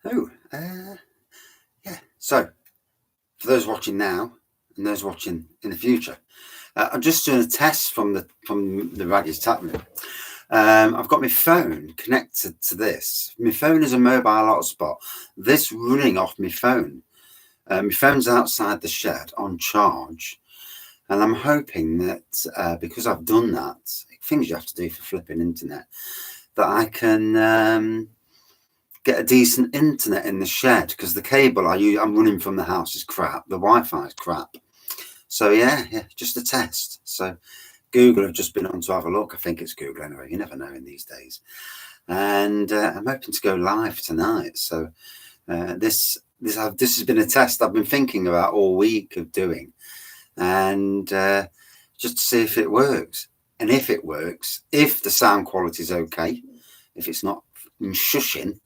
Oh, yeah. So, for those watching now and those watching in the future, I'm just doing a test from the Wraggys Taproom. I've got my phone connected to this. My phone is a mobile hotspot. This running off my phone. My phone's outside the shed on charge, and I'm hoping that because I've done that, things you have to do for flipping internet, that I can get a decent internet in the shed, because the cable I'm running from the house is crap. The Wi-Fi is crap. So yeah, just a test. So Google have just been on to have a look. I think it's Google anyway. You never know in these days. And I'm hoping to go live tonight. So this has been a test I've been thinking about all week of doing, and just to see if it works. And if it works, if the sound quality is okay, if it's not shushing,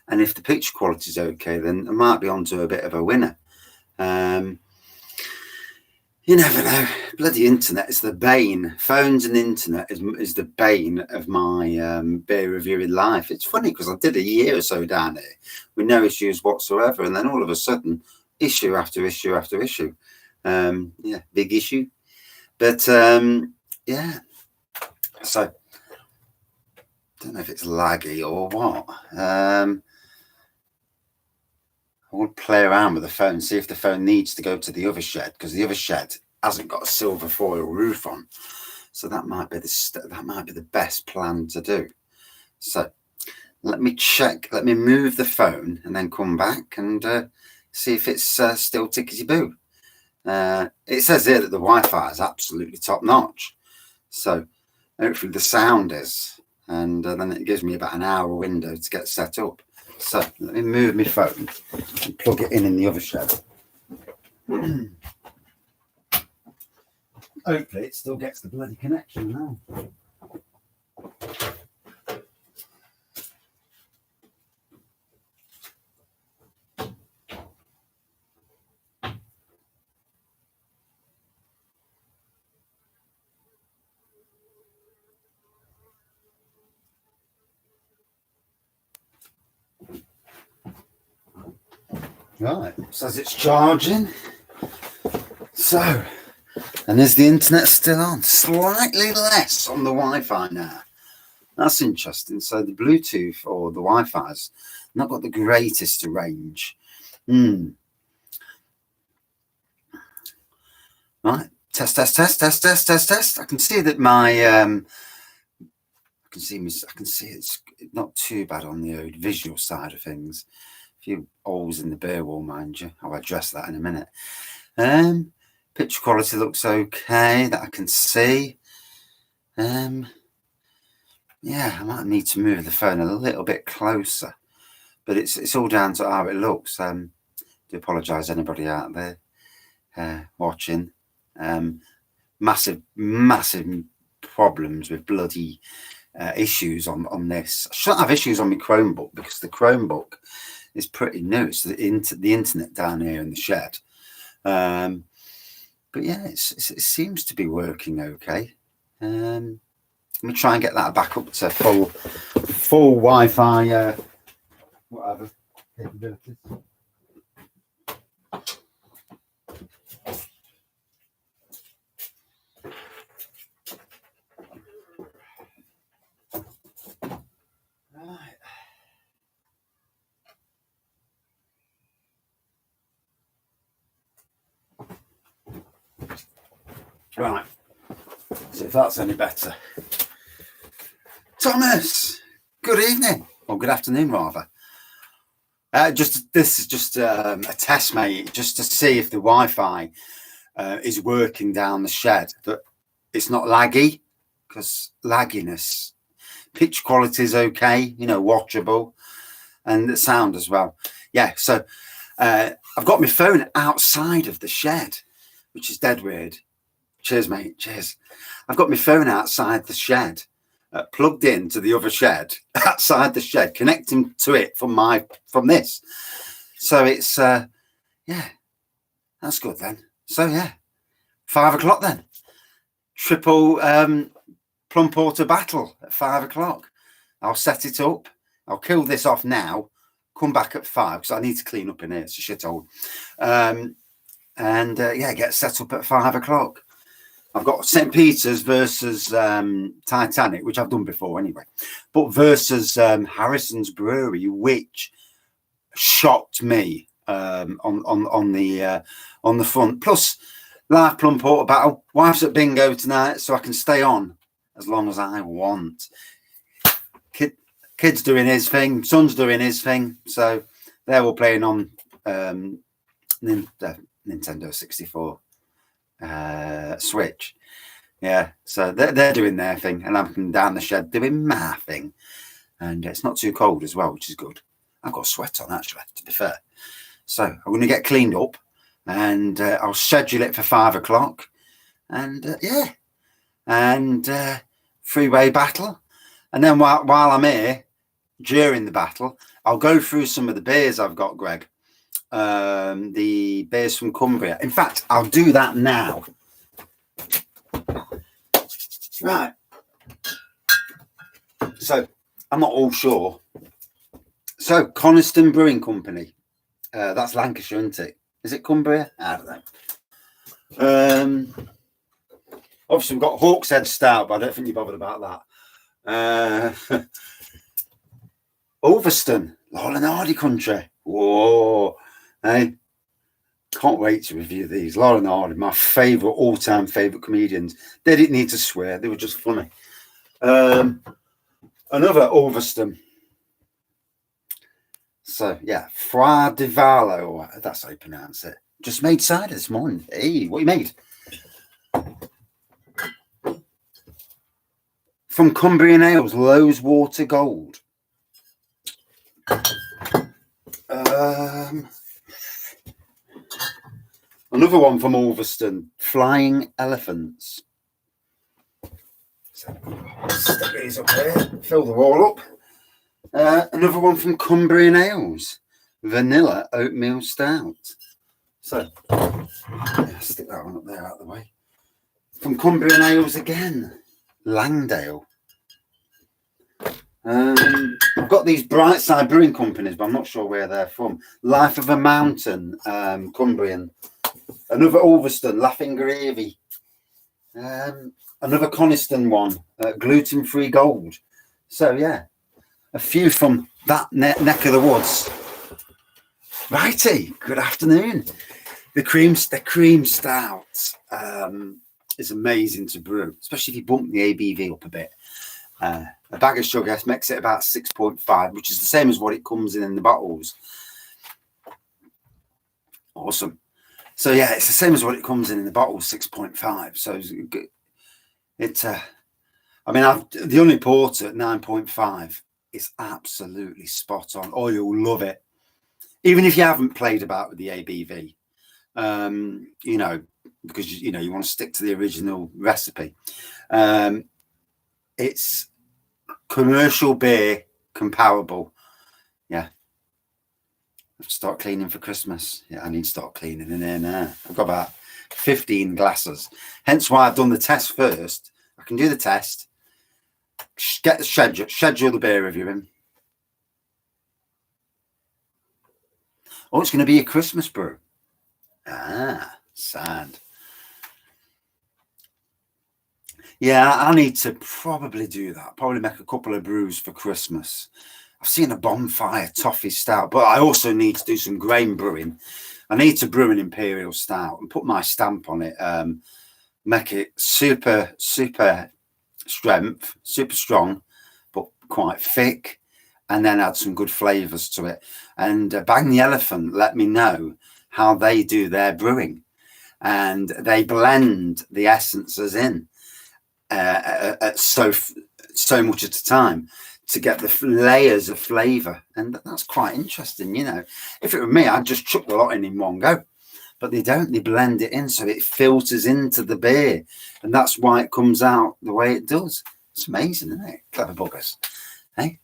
and if the picture quality is okay, then I might be onto a bit of a winner. You never know. Bloody internet is the bane. Phones and internet is the bane of my beer reviewing life. It's funny because I did a year or so down here with no issues whatsoever, and then all of a sudden, issue after issue after issue. Yeah, big issue. But yeah. So I don't know if it's laggy or what. I would play around with the phone, see if the phone needs to go to the other shed, because the other shed hasn't got a silver foil roof on. So that might be the best plan to do. So let me check. Let me move the phone and then come back and see if it's still tickety boo. It says here that the Wi-Fi is absolutely top notch. So hopefully the sound is, and then it gives me about an hour window to get set up. So let me move my phone and plug it in the other shed. Hopefully it still gets the bloody connection now. Right, says it's charging. So, and is the internet still on? Slightly less on the Wi-Fi now. That's interesting. So the Bluetooth or the Wi-Fi's not got the greatest range. Right, test. I can see that my I can see it's not too bad on the visual side of things. A few holes in the bare wall, mind you. I'll address that in a minute. Picture quality looks okay, that I can see. Yeah, I might need to move the phone a little bit closer, but it's all down to how it looks. Do apologise anybody out there watching. Massive problems with bloody issues on this. I shouldn't have issues on my Chromebook, because the Chromebook is pretty new. It's the internet down here in the shed. But yeah, it seems to be working okay. Let me try and get that back up to full Wi-Fi whatever capabilities. Right, so if that's any better. Thomas, good evening, or good afternoon rather. This is just a test, mate, just to see if the Wi-Fi is working down the shed, that it's not laggy, because lagginess, pitch quality is okay, watchable, and the sound as well. Yeah, so I've got my phone outside of the shed, which is dead weird. Cheers, mate. Cheers. I've got my phone outside the shed, plugged into the other shed, outside the shed, connecting to it from this. So it's, yeah, that's good then. So yeah, 5 o'clock then. Triple Plum Porter battle at 5 o'clock. I'll set it up. I'll kill this off now, come back at 5 because I need to clean up in here. It's a shithole. Yeah, get set up at 5 o'clock. I've got St. Peter's versus Titanic, which I've done before anyway, but versus Harrison's Brewery, which shocked me on the front. Plus, live plum porter battle. Wife's at bingo tonight, so I can stay on as long as I want. Kid's doing his thing, son's doing his thing, so they're all playing on Nintendo 64. Switch, yeah, so they're doing their thing and I'm down the shed doing my thing, and it's not too cold as well, which is good. I've got a sweat on actually, to be fair. So I'm going to get cleaned up and I'll schedule it for 5 o'clock, and freeway battle, and then while I'm here during the battle, I'll go through some of the beers I've got, Greg. The beers from Cumbria. In fact, I'll do that now. Right. So, I'm not all sure. So, Coniston Brewing Company. That's Lancashire, isn't it? Is it Cumbria? I don't know. Obviously, we've got Hawkshead Stout, but I don't think you're bothered about that. Ulverston, Laurel and Hardy country. Whoa. Hey, can't wait to review these. Laurel and Hardy, my favourite, all-time favourite comedians. They didn't need to swear; they were just funny. Another Ulverston. So yeah, Fra di Vallo. That's how you pronounce it. Just made cider this morning. Hey, what you made? From Cumbrian Ales, Loweswater Gold. Another one from Ulverston, Flying Elephants. So, stick these up here, fill the wall up. Another one from Cumbrian Ales, Vanilla Oatmeal Stout. So, yeah, stick that one up there out of the way. From Cumbrian Ales again, Langdale. I've got these Brightside Brewing Companies, but I'm not sure where they're from. Life of a Mountain, Cumbrian. Another Ulverston, Laughing Gravy. Another Coniston one, Gluten-Free Gold. So, yeah, a few from that neck of the woods. Righty, good afternoon. The cream stout is amazing to brew, especially if you bump the ABV up a bit. A bag of sugar makes it about 6.5, which is the same as what it comes in the bottles. Awesome. So yeah, it's the same as what it comes in the bottle, 6.5. So it's I mean, the unimported at 9.5 is absolutely spot on. Oh, you'll love it, even if you haven't played about with the ABV. You know, because you want to stick to the original recipe. It's commercial beer comparable. Yeah. Start cleaning for Christmas. Yeah, I need to start cleaning in here now. I've got about 15 glasses. Hence why I've done the test first. I can do the test, get the schedule the beer review in. Oh, it's going to be a Christmas brew. Ah, sad. Yeah, I need to probably do that. Probably make a couple of brews for Christmas. I've seen a bonfire toffee stout, but I also need to do some grain brewing. I need to brew an imperial stout and put my stamp on it. Make it super strength, super strong, but quite thick, and then add some good flavors to it. And Bang the Elephant let me know how they do their brewing, and they blend the essences in at so much at a time to get the layers of flavor, and that's quite interesting. If it were me, I'd just chuck the lot in one go, but they don't. They blend it in so it filters into the beer, and that's why it comes out the way it does. It's amazing, isn't it? Clever buggers, hey?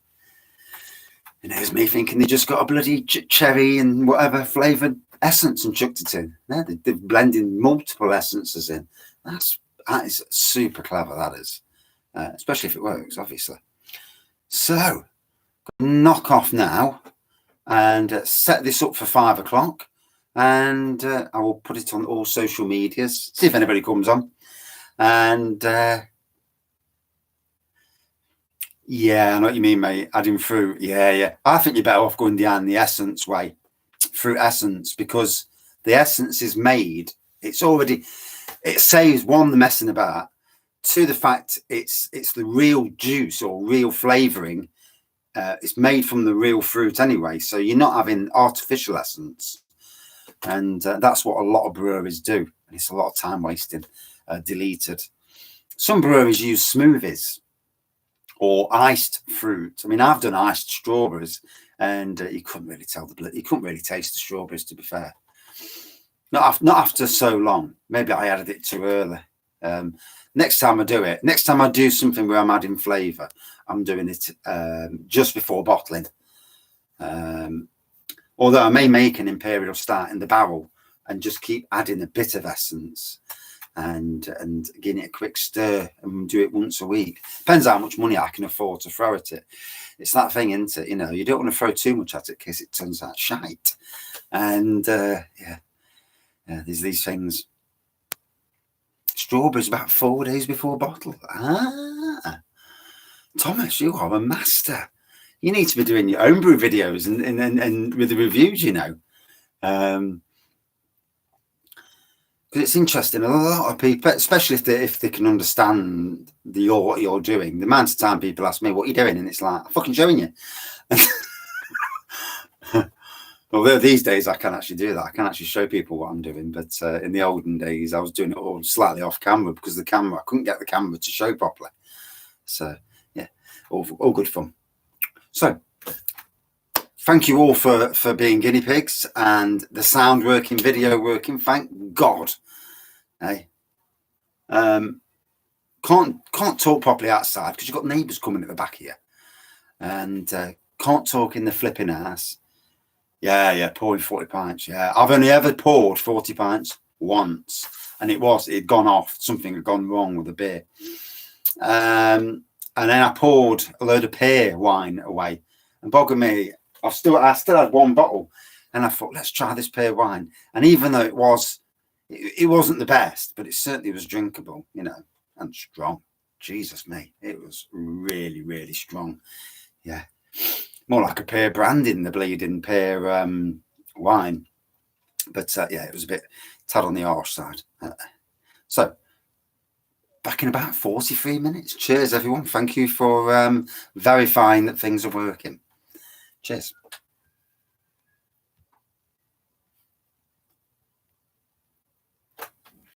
And there's me thinking they just got a bloody cherry and whatever flavored essence and chucked it in. No, they're blending multiple essences in. That is super clever, that is. Especially if it works, obviously. So, knock off now and set this up for 5 o'clock. And I will put it on all social medias, see if anybody comes on. And yeah, I know what you mean, mate. Adding fruit. Yeah. I think you're better off going down the essence way, fruit essence, because the essence is made. It's already, it saves one, the messing about, two, the fact it's the real juice or real flavoring. It's made from the real fruit anyway, so you're not having artificial essence. And that's what a lot of breweries do. And it's a lot of time wasted, deleted. Some breweries use smoothies or iced fruit. I mean, I've done iced strawberries, and you couldn't really tell you couldn't really taste the strawberries, to be fair. Not after so long. Maybe I added it too early. Next time I do it, next time I do something where I'm adding flavour, I'm doing it just before bottling. Although I may make an imperial stout in the barrel and just keep adding a bit of essence and giving it a quick stir, and do it once a week. Depends how much money I can afford to throw at it. It's that thing, isn't it? You know, you don't want to throw too much at it because it turns out shite. And yeah, there's these things. Strawberries about 4 days before bottle. Thomas, you are a master. You need to be doing your own brew videos and with the reviews, you know. Because it's interesting. A lot of people, especially if they can understand what you're doing. The amount of time people ask me, what are you doing? And it's like, I'm fucking showing you. Although these days I can actually do that. I can actually show people what I'm doing. But in the olden days, I was doing it all slightly off camera because I couldn't get the camera to show properly. So, yeah, all good fun. So, thank you all for being guinea pigs, and the sound working, video working. Thank God. Hey, can't talk properly outside because you've got neighbours coming at the back here, and can't talk in the flipping house. Yeah, pouring 40 pints. Yeah, I've only ever poured 40 pints once, and it'd gone off. Something had gone wrong with the beer. And then I poured a load of pear wine away, and bogger me, I still had one bottle, and I thought, let's try this pear wine. And even though it wasn't the best, but it certainly was drinkable, you know, and strong. Jesus me, it was really, really strong. Yeah, more like a pear brandy than the bleeding pear wine. But yeah, it was a bit tad on the harsh side. So back in about 43 minutes. Cheers, everyone. Thank you for verifying that things are working. Cheers.